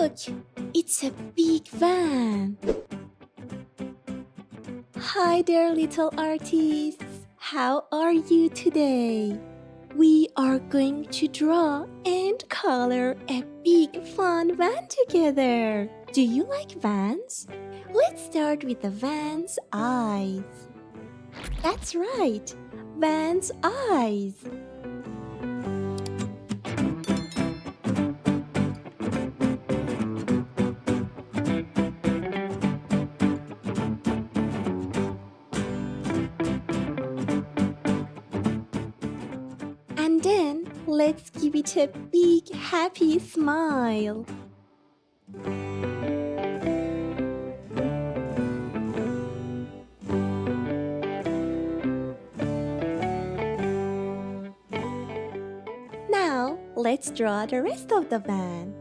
Look, it's a big van. Hi there, little artists. How are you today? We are going to draw and color a big fun van together. Do you like vans? Let's start with the van's eyes. That's right, van's eyes. And then let's give it a big happy smile. Now let's draw the rest of the van.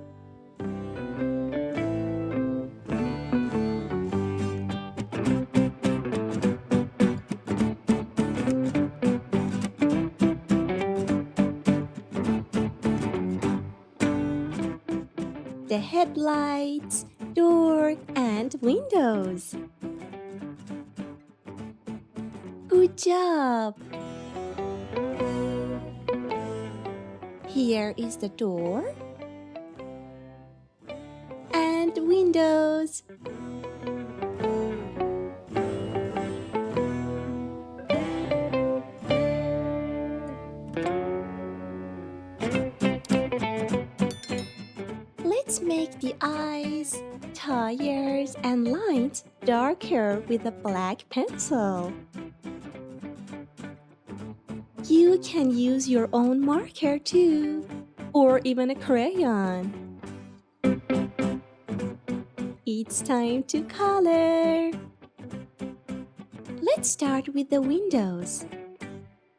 The headlights, door, and windows. Good job! Here is the door and windows. Let's make the eyes, tires, and lines darker with a black pencil. You can use your own marker too, or even a crayon. It's time to color. Let's start with the windows.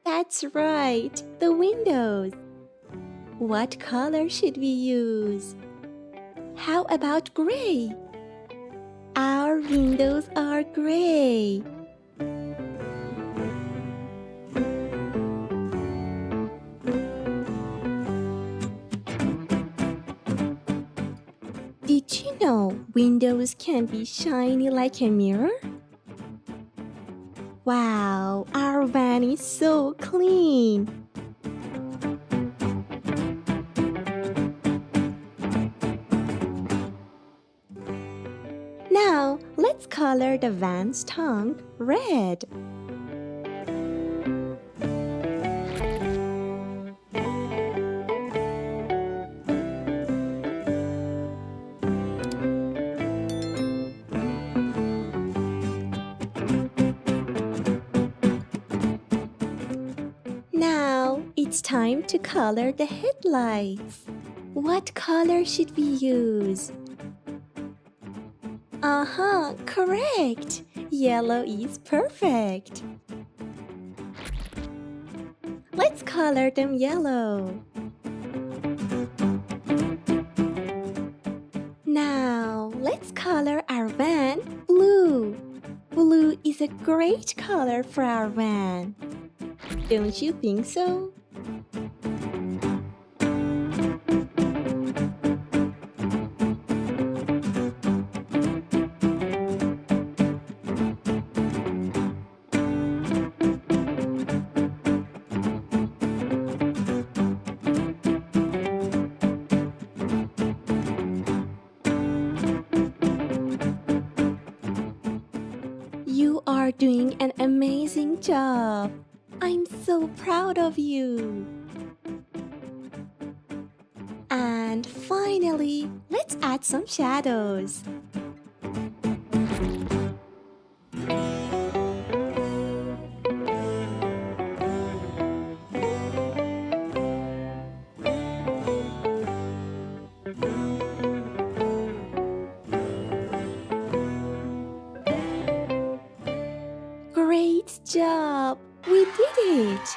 That's right, the windows. What color should we use? How about gray? Our windows are gray. Did you know windows can be shiny like a mirror? Wow, our van is so clean. Now, let's color the van's tongue red. Now, it's time to color the headlights. What color should we use? Correct! Yellow is perfect. Let's color them yellow. Now, let's color our van blue. Blue is a great color for our van. Don't you think so? You are doing an amazing job. I'm so proud of you. And finally, let's add some shadows. Great job! We did it!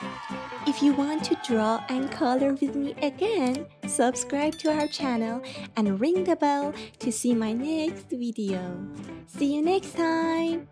If you want to draw and color with me again, subscribe to our channel and ring the bell to see my next video. See you next time!